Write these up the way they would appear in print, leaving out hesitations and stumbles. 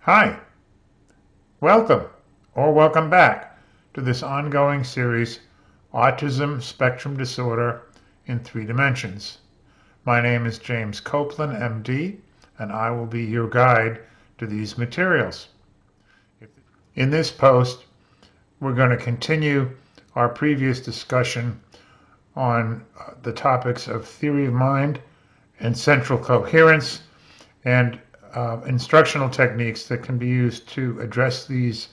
Hi, welcome or welcome back to this ongoing series, Autism Spectrum Disorder in Three Dimensions. My name is James Coplan, MD, and I will be your guide to these materials. In this post, we're going to continue our previous discussion on the topics of theory of mind and central coherence and instructional techniques that can be used to address these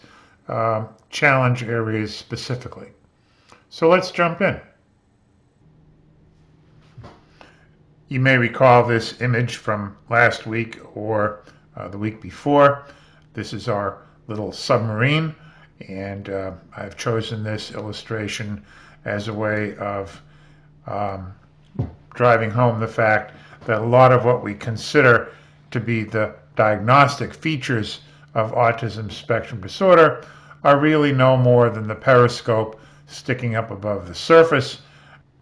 challenge areas specifically. So let's jump in. You may recall this image from last week or the week before. This is our little submarine, and I've chosen this illustration as a way of driving home the fact that a lot of what we consider to be the diagnostic features of autism spectrum disorder are really no more than the periscope sticking up above the surface,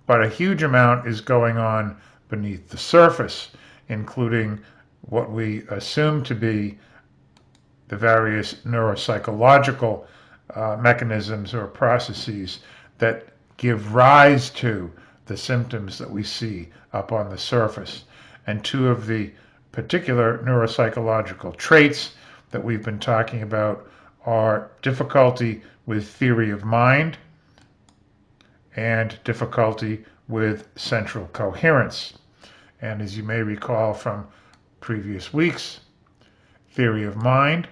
but a huge amount is going on beneath the surface, including what we assume to be the various neuropsychological mechanisms or processes that give rise to the symptoms that we see up on the surface. And two of the particular neuropsychological traits that we've been talking about are difficulty with theory of mind and difficulty with central coherence. And as you may recall from previous weeks, theory of mind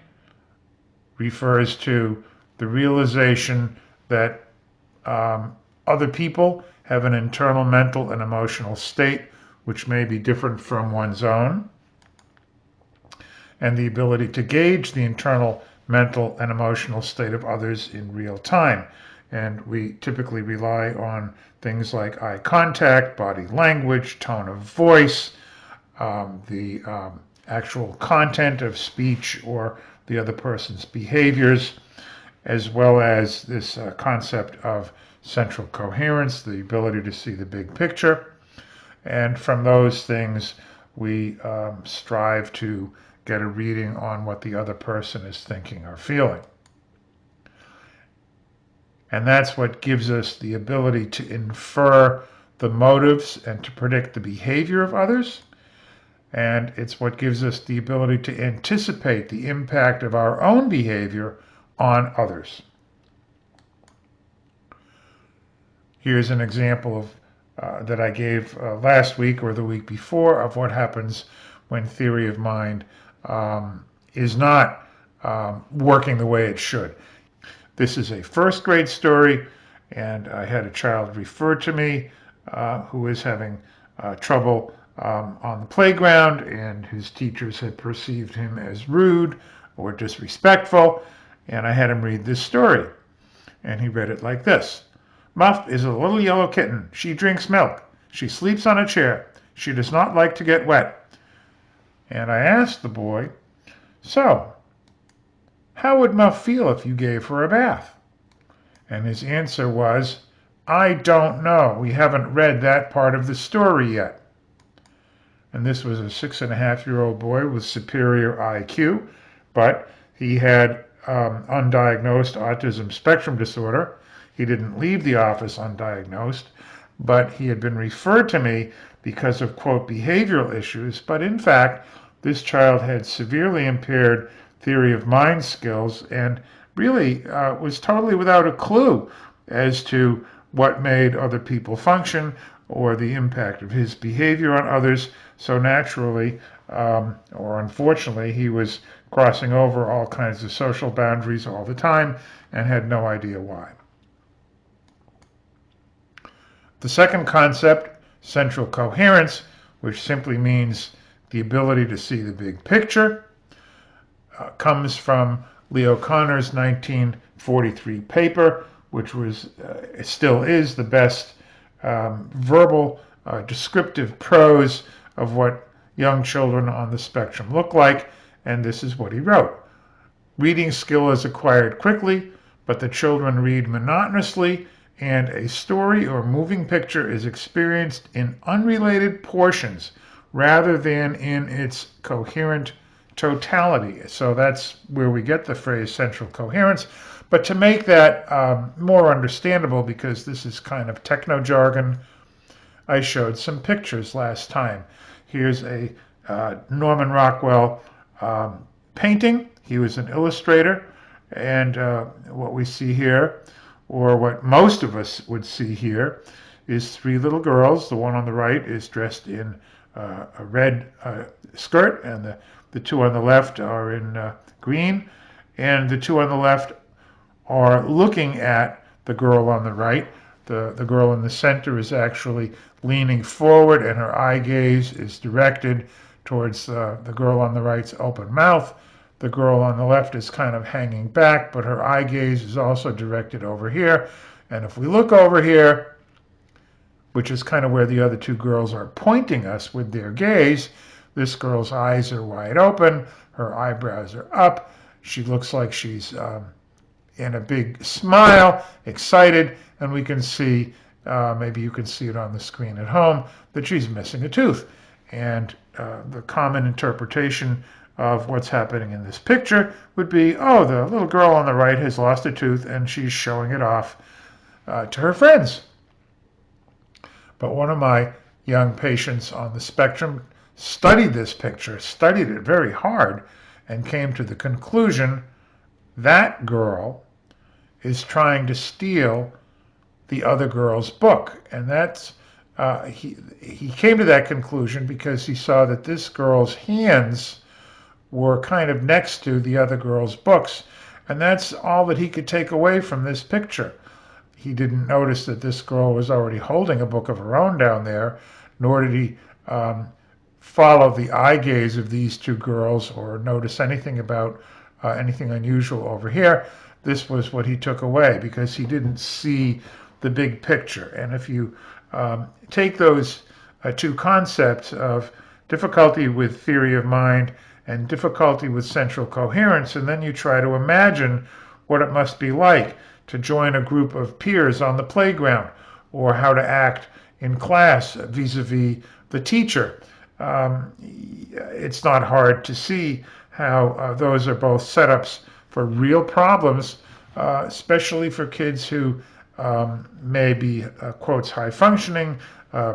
refers to the realization that other people have an internal mental and emotional state which may be different from one's own, and the ability to gauge the internal mental and emotional state of others in real time. And we typically rely on things like eye contact, body language, tone of voice, the actual content of speech or the other person's behaviors, as well as this concept of central coherence, the ability to see the big picture. And from those things, we strive to get a reading on what the other person is thinking or feeling. And that's what gives us the ability to infer the motives and to predict the behavior of others. And it's what gives us the ability to anticipate the impact of our own behavior on others. Here's an example of that I gave last week or the week before of what happens when theory of mind is not working the way it should. This is a first grade story, and I had a child refer to me who is having trouble on the playground, and his teachers had perceived him as rude or disrespectful, and I had him read this story. And he read it like this. Muff is a little yellow kitten. She drinks milk. She sleeps on a chair. She does not like to get wet. And I asked the boy, so, how would Muff feel if you gave her a bath? And his answer was, I don't know. We haven't read that part of the story yet. And this was a 6.5-year-old boy with superior IQ, but he had undiagnosed autism spectrum disorder. He didn't leave the office undiagnosed, but he had been referred to me because of, quote, behavioral issues. But in fact, this child had severely impaired theory of mind skills and really was totally without a clue as to what made other people function or the impact of his behavior on others. So naturally, or unfortunately, he was crossing over all kinds of social boundaries all the time and had no idea why. The second concept, central coherence, which simply means the ability to see the big picture, comes from Leo Connor's 1943 paper, which was still is the best verbal descriptive prose of what young children on the spectrum look like, and this is what he wrote. Reading skill is acquired quickly, but the children read monotonously, and a story or moving picture is experienced in unrelated portions rather than in its coherent totality. So that's where we get the phrase central coherence. But to make that more understandable, because this is kind of techno jargon, I showed some pictures last time. Here's a Norman Rockwell painting. He was an illustrator. And what we see here, or what most of us would see here, is three little girls. The one on the right is dressed in a red skirt, and the two on the left are in green. And the two on the left are looking at the girl on the right. The girl in the center is actually leaning forward, and her eye gaze is directed towards the girl on the right's open mouth. The girl on the left is kind of hanging back, but her eye gaze is also directed over here. And if we look over here, which is kind of where the other two girls are pointing us with their gaze, this girl's eyes are wide open, her eyebrows are up, she looks like she's in a big smile, excited, and we can see, maybe you can see it on the screen at home, that she's missing a tooth. And the common interpretation of what's happening in this picture would be, oh, the little girl on the right has lost a tooth and she's showing it off to her friends. But one of my young patients on the spectrum studied this picture, studied it very hard, and came to the conclusion that girl is trying to steal the other girl's book. And that's he came to that conclusion because he saw that this girl's hands were kind of next to the other girl's books. And that's all that he could take away from this picture. He didn't notice that this girl was already holding a book of her own down there, nor did he follow the eye gaze of these two girls or notice anything about anything unusual over here. This was what he took away because he didn't see the big picture. And if you take those two concepts of difficulty with theory of mind and difficulty with central coherence, and then you try to imagine what it must be like to join a group of peers on the playground, or how to act in class vis-a-vis the teacher. It's not hard to see how those are both setups for real problems, especially for kids who may be, quotes, high functioning,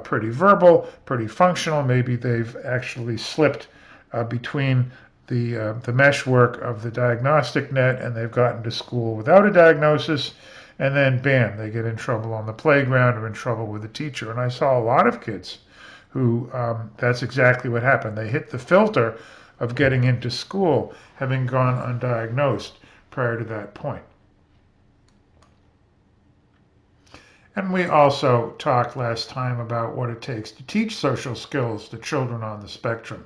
pretty verbal, pretty functional. Maybe they've actually slipped between the meshwork of the diagnostic net and they've gotten to school without a diagnosis, and then bam, they get in trouble on the playground or in trouble with the teacher. And I saw a lot of kids who that's exactly what happened. They hit the filter of getting into school having gone undiagnosed prior to that point. And we also talked last time about what it takes to teach social skills to children on the spectrum.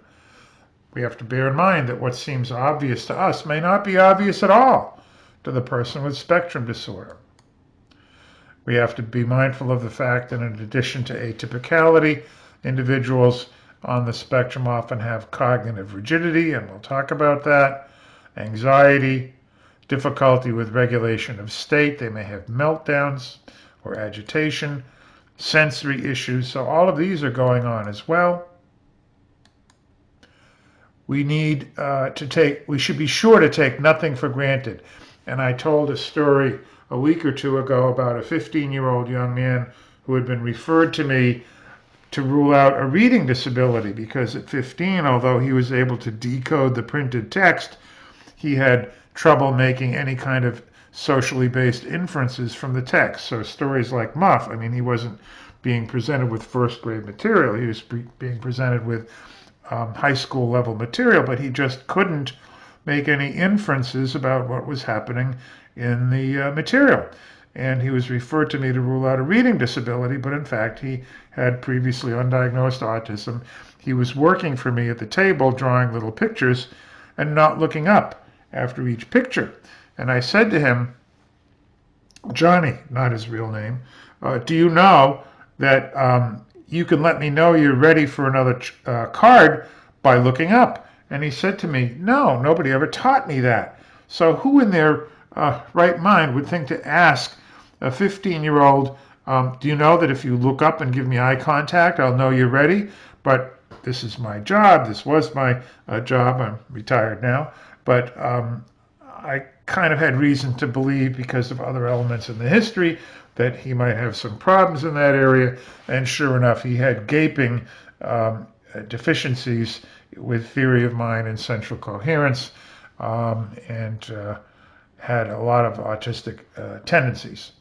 We have to bear in mind that what seems obvious to us may not be obvious at all to the person with spectrum disorder. We have to be mindful of the fact that in addition to atypicality, individuals on the spectrum often have cognitive rigidity, and we'll talk about that, anxiety, difficulty with regulation of state. They may have meltdowns or agitation, sensory issues. So all of these are going on as well. We should be sure to take nothing for granted. And I told a story a week or two ago about a 15-year-old young man who had been referred to me to rule out a reading disability because at 15, although he was able to decode the printed text, he had trouble making any kind of socially based inferences from the text. So stories like Muff, I mean, he wasn't being presented with first grade material. He was being presented with high school level material, but he just couldn't make any inferences about what was happening in the material. And he was referred to me to rule out a reading disability, but in fact he had previously undiagnosed autism. He was working for me at the table, drawing little pictures and not looking up after each picture. And I said to him, Johnny, not his real name, do you know that you can let me know you're ready for another card by looking up? And he said to me, no, nobody ever taught me that. So who in their right mind would think to ask a 15-year-old, do you know that if you look up and give me eye contact, I'll know you're ready? But this is my job. This was my job. I'm retired now, but I kind of had reason to believe, because of other elements in the history, that he might have some problems in that area. And sure enough, he had gaping deficiencies with theory of mind and central coherence, and had a lot of autistic tendencies.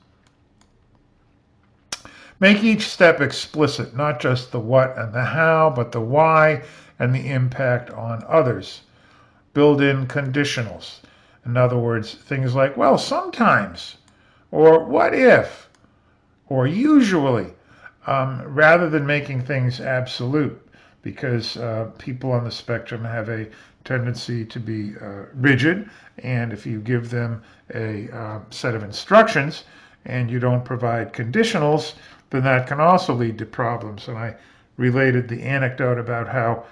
Make each step explicit, not just the what and the how, but the why and the impact on others. Build in conditionals. In other words, things like, well, sometimes, or what if, or usually, rather than making things absolute, because people on the spectrum have a tendency to be rigid, and if you give them a set of instructions and you don't provide conditionals, then that can also lead to problems. And I related the anecdote about how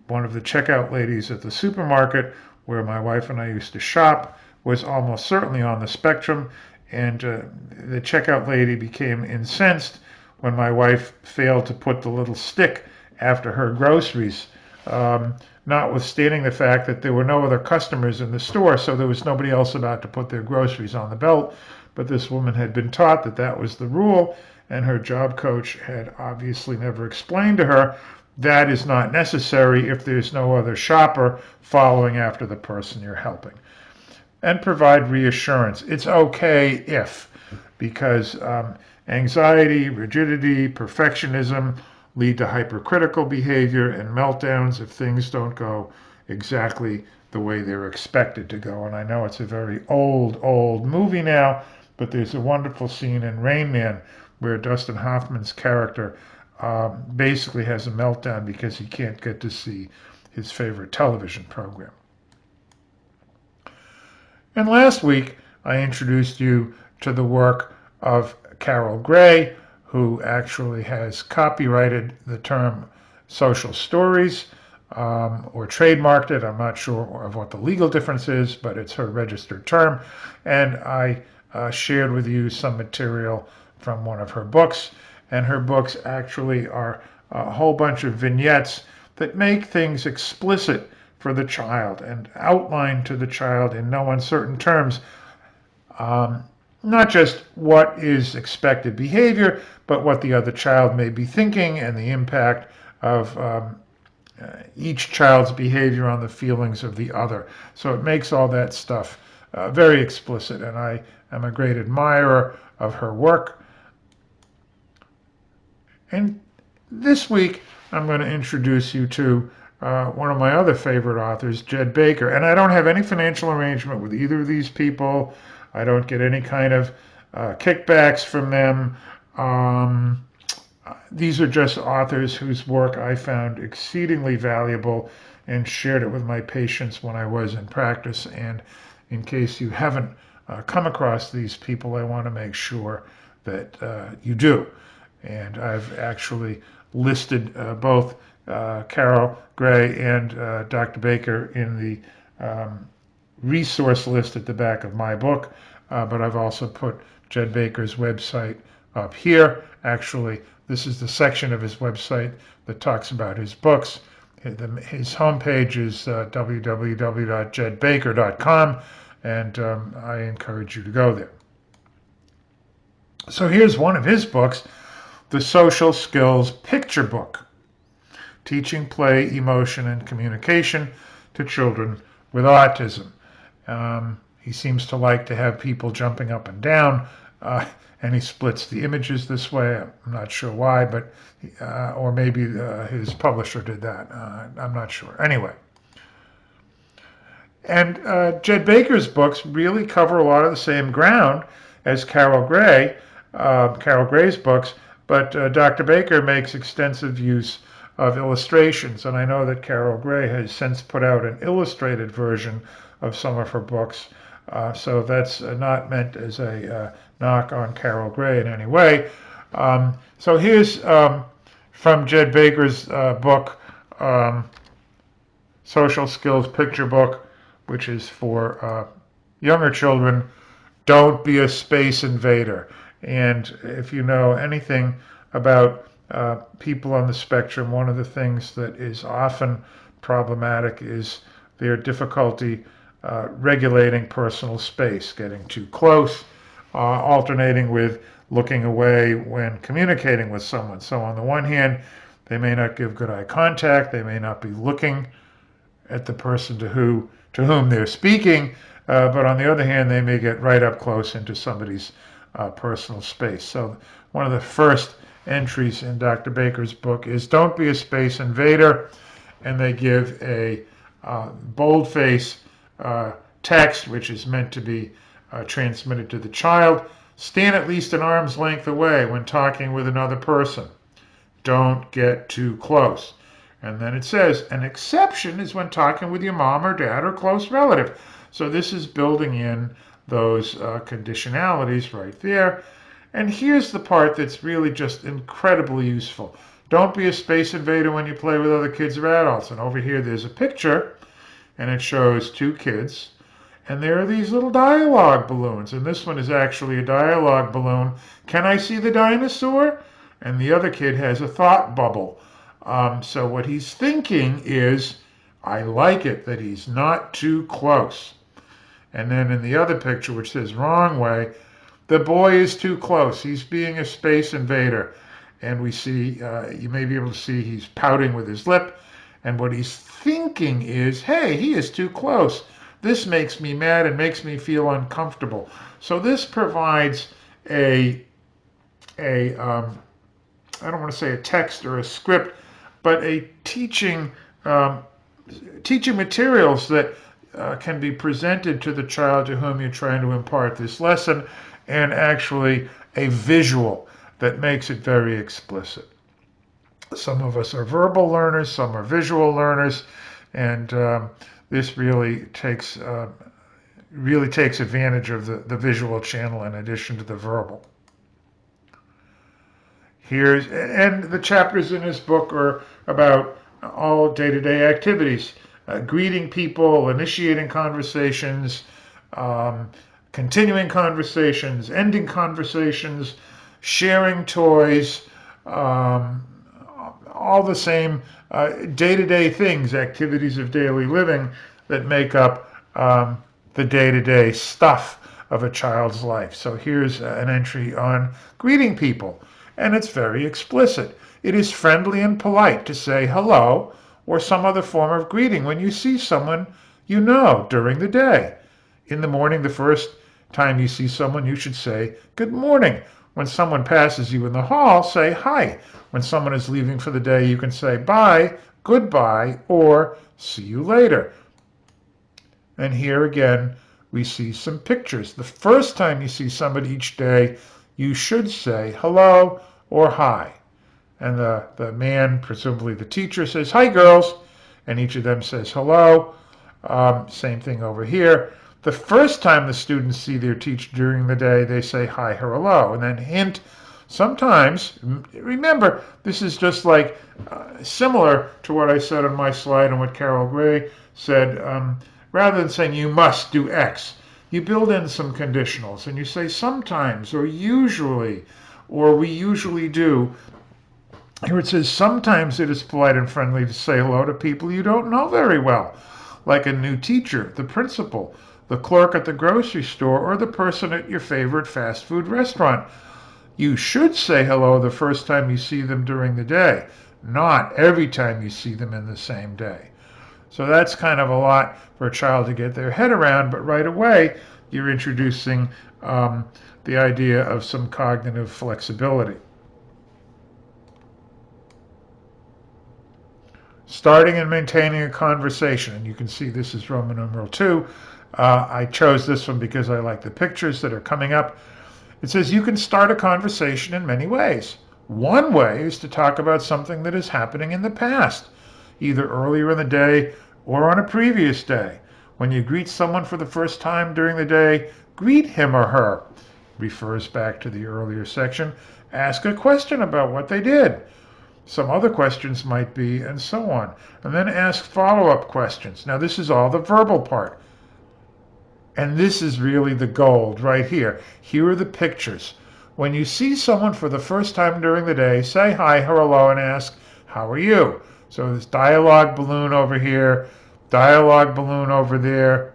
one of the checkout ladies at the supermarket where my wife and I used to shop was almost certainly on the spectrum, and the checkout lady became incensed when my wife failed to put the little stick after her groceries, notwithstanding the fact that there were no other customers in the store, so there was nobody else about to put their groceries on the belt. But this woman had been taught that that was the rule, and her job coach had obviously never explained to her that is not necessary if there's no other shopper following after the person you're helping. And provide reassurance. It's okay if, because anxiety, rigidity, perfectionism lead to hypercritical behavior and meltdowns if things don't go exactly the way they're expected to go. And I know it's a very old movie now, but there's a wonderful scene in Rain Man where Dustin Hoffman's character basically has a meltdown because he can't get to see his favorite television program. And last week, I introduced you to the work of Carol Gray, who actually has copyrighted the term social stories, or trademarked it. I'm not sure of what the legal difference is, but it's her registered term. And I shared with you some material from one of her books. And her books actually are a whole bunch of vignettes that make things explicit for the child and outline to the child in no uncertain terms, not just what is expected behavior, but what the other child may be thinking and the impact of each child's behavior on the feelings of the other. So it makes all that stuff very explicit, and I am a great admirer of her work. And this week, I'm going to introduce you to one of my other favorite authors, Jed Baker. And I don't have any financial arrangement with either of these people. I don't get any kind of kickbacks from them. These are just authors whose work I found exceedingly valuable and shared it with my patients when I was in practice. And in case you haven't come across these people, I want to make sure that you do. And I've actually listed both Carol Gray and Dr. Baker in the resource list at the back of my book, but I've also put Jed Baker's website up here. Actually, this is the section of his website that talks about his books. His homepage is www.jedbaker.com, and I encourage you to go there. So here's one of his books, The Social Skills Picture Book, Teaching Play, Emotion, and Communication to Children with Autism. He seems to like to have people jumping up and down, and he splits the images this way. I'm not sure why, but or maybe his publisher did that. I'm not sure. Anyway. And Jed Baker's books really cover a lot of the same ground as Carol Gray's books, but Dr. Baker makes extensive use of illustrations, and I know that Carol Gray has since put out an illustrated version of some of her books, so that's not meant as a knock on Carol Gray in any way. So here's from Jed Baker's book, Social Skills Picture Book, which is for younger children. Don't be a space invader. And if you know anything about people on the spectrum, one of the things that is often problematic is their difficulty regulating personal space, getting too close, alternating with looking away when communicating with someone. So on the one hand, they may not give good eye contact, they may not be looking at the person to whom they're speaking, but on the other hand, they may get right up close into somebody's personal space. So one of the first entries in Dr. Baker's book is "Don't be a space invader," and they give a boldface text, which is meant to be transmitted to the child. Stand at least an arm's length away when talking with another person. Don't get too close. And then it says, an exception is when talking with your mom or dad or close relative. So this is building in those conditionalities right there. And here's the part that's really just incredibly useful. Don't be a space invader when you play with other kids or adults. And over here there's a picture, and it shows two kids. And there are these little dialogue balloons. And this one is actually a dialogue balloon. Can I see the dinosaur? And the other kid has a thought bubble. So what he's thinking is, I like it that he's not too close. And then in the other picture, which says wrong way, the boy is too close. He's being a space invader. And we see, you may be able to see he's pouting with his lip. And what he's thinking is, hey, he is too close. This makes me mad and makes me feel uncomfortable. So this provides I don't want to say a text or a script, but a teaching materials that can be presented to the child to whom you're trying to impart this lesson, and actually a visual that makes it very explicit. Some of us are verbal learners, some are visual learners, and this really takes advantage of the visual channel in addition to the verbal. And the chapters in this book are about all day-to-day activities, greeting people, initiating conversations, continuing conversations, ending conversations, sharing toys, all the same day-to-day things, activities of daily living that make up the day-to-day stuff of a child's life. So here's an entry on greeting people. And it's very explicit. It is friendly and polite to say hello or some other form of greeting when you see someone you know during the day. In the morning, the first time you see someone, you should say, good morning. When someone passes you in the hall, say hi. When someone is leaving for the day, you can say bye, goodbye, or see you later. And here again, we see some pictures. The first time you see somebody each day, you should say hello or hi. And the man, presumably the teacher, says, hi, girls. And each of them says hello. Same thing over here. The first time the students see their teacher during the day, they say hi or hello. And then hint, sometimes, remember, this is just like similar to what I said on my slide and what Carol Gray said. Rather than saying you must do X, you build in some conditionals and you say sometimes or usually or we usually do. Here it says sometimes it is polite and friendly to say hello to people you don't know very well, like a new teacher, the principal, the clerk at the grocery store, or the person at your favorite fast food restaurant. You should say hello the first time you see them during the day, not every time you see them in the same day. So that's kind of a lot for a child to get their head around, but right away you're introducing the idea of some cognitive flexibility. Starting and maintaining a conversation, and you can see this is Roman numeral 2. I chose this one because I like the pictures that are coming up. It says you can start a conversation in many ways. One way is to talk about something that is happening in the past, either earlier in the day or on a previous day. When you greet someone for the first time during the day, greet him or her. Refers back to the earlier section. Ask a question about what they did. Some other questions might be, and so on. And then ask follow-up questions. Now this is all the verbal part. And this is really the gold right here. Here are the pictures. When you see someone for the first time during the day, say hi, hello, and ask, how are you? So there's dialogue balloon over here, dialogue balloon over there.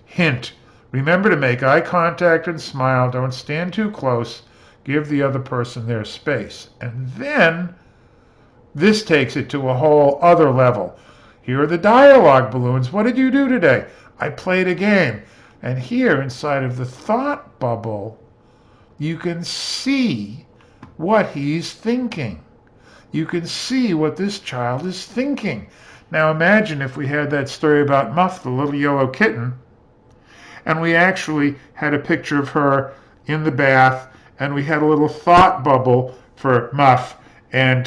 Hint, remember to make eye contact and smile. Don't stand too close. Give the other person their space. And then this takes it to a whole other level. Here are the dialogue balloons. What did you do today? I played a game. And here inside of the thought bubble, you can see what he's thinking. You can see what this child is thinking. Now imagine if we had that story about Muff, the little yellow kitten, and we actually had a picture of her in the bath, and we had a little thought bubble for Muff, and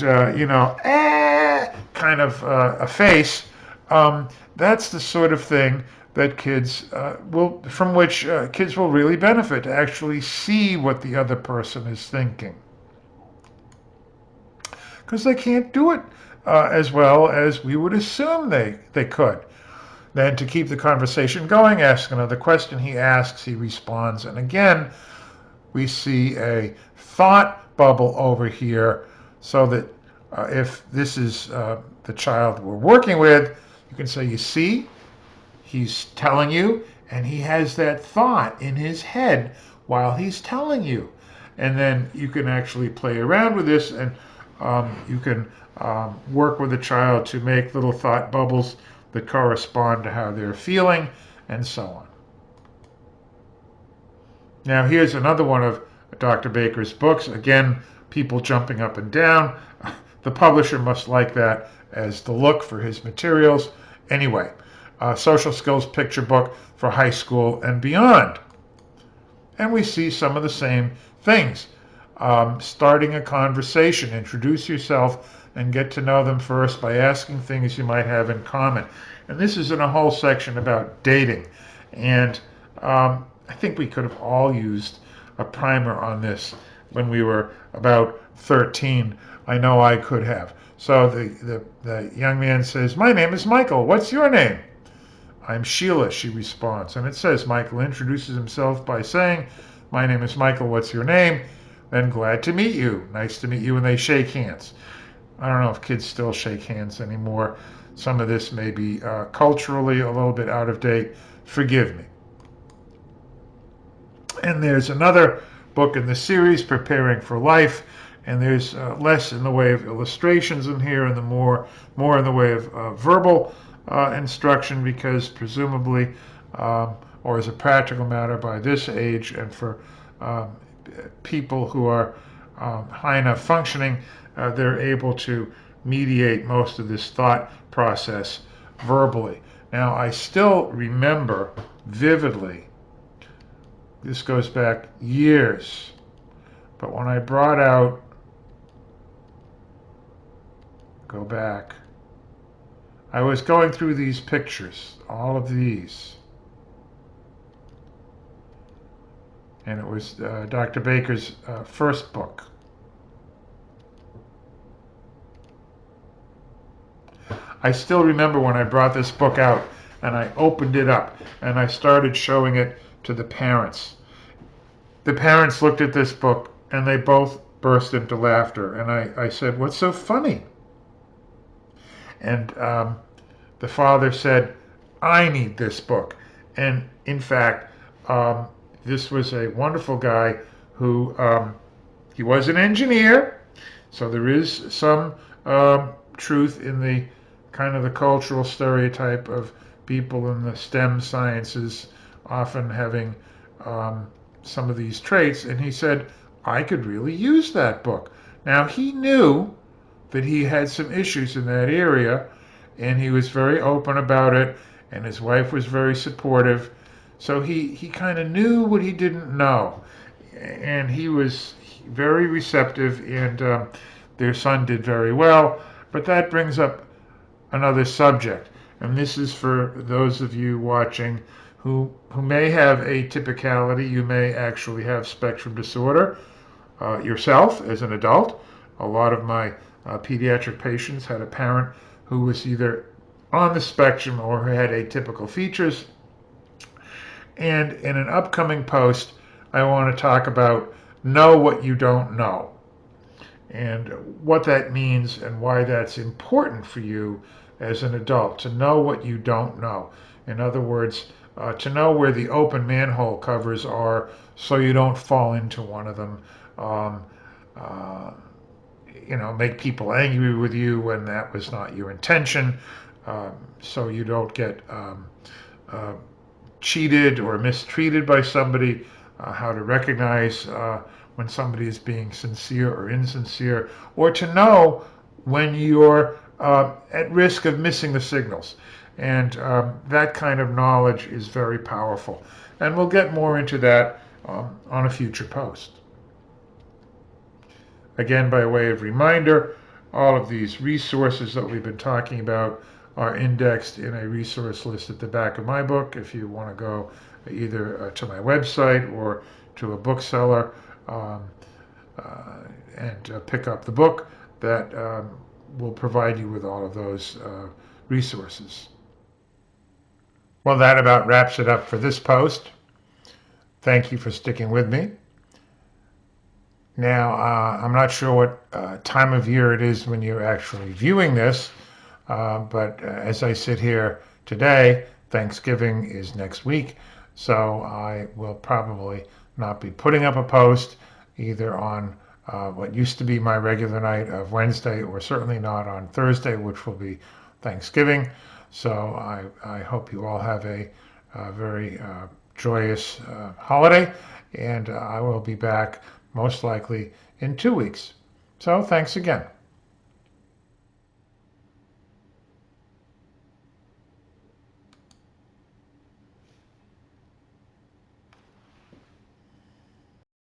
kind of a face. That's the sort of thing that from which kids will really benefit, to actually see what the other person is thinking, because they can't do it as well as we would assume they could. Then, to keep the conversation going, ask another question. He asks, he responds, and again, we see a thought bubble over here, so that if this is the child we're working with, you can say, you see, he's telling you, and he has that thought in his head while he's telling you. And then you can actually play around with this, and you can work with the child to make little thought bubbles that correspond to how they're feeling, and so on. Now here's another one of Dr. Baker's books. Again, people jumping up and down. The publisher must like that as the look for his materials. Anyway, social skills picture book for high school and beyond. And we see some of the same things. Starting a conversation, introduce yourself and get to know them first by asking things you might have in common. And this is in a whole section about dating. And I think we could have all used a primer on this when we were about 13. I know I could have. So the young man says, my name is Michael. What's your name? I'm Sheila, she responds. And it says, Michael introduces himself by saying, my name is Michael. What's your name? Then, glad to meet you. Nice to meet you. And they shake hands. I don't know if kids still shake hands anymore. Some of this may be culturally a little bit out of date. Forgive me. And there's another book in the series, Preparing for Life, and there's less in the way of illustrations in here, and more in the way of verbal instruction, because presumably, or as a practical matter, by this age, and for people who are high enough functioning, they're able to mediate most of this thought process verbally. Now, I still remember vividly, this goes back years, but when I brought out, go back, I was going through these pictures, all of these, and it was Dr. Baker's first book. I still remember when I brought this book out and I opened it up and I started showing it to the parents. The parents looked at this book and they both burst into laughter. And I said, what's so funny? And the father said, I need this book. And in fact, this was a wonderful guy who, he was an engineer. So there is some truth in the kind of the cultural stereotype of people in the STEM sciences often having some of these traits. And he said, I could really use that book. Now, he knew that he had some issues in that area, and he was very open about it, and his wife was very supportive. So he kind of knew what he didn't know, and he was very receptive, and their son did very well. But that brings up another subject, and this is for those of you watching who may have atypicality. You may actually have spectrum disorder yourself as an adult. A lot of my pediatric patients had a parent who was either on the spectrum or who had atypical features. And in an upcoming post, I want to talk about know what you don't know. And what that means and why that's important for you as an adult to know what you don't know. In other words, to know where the open manhole covers are so you don't fall into one of them. Um, uh, make people angry with you when that was not your intention, so you don't get uh, cheated or mistreated by somebody, how to recognize when somebody is being sincere or insincere, or to know when you're at risk of missing the signals. And that kind of knowledge is very powerful. And we'll get more into that on a future post. Again, by way of reminder, all of these resources that we've been talking about are indexed in a resource list at the back of my book. If you want to go either to my website or to a bookseller um, and pick up the book, that will provide you with all of those resources. Well, that about wraps it up for this post. Thank you for sticking with me. Now, I'm not sure what time of year it is when you're actually viewing this, but as I sit here today, Thanksgiving is next week, so I will probably not be putting up a post either on what used to be my regular night of Wednesday, or certainly not on Thursday, which will be Thanksgiving. So I hope you all have a very joyous holiday, and I will be back most likely in 2 weeks. So thanks again.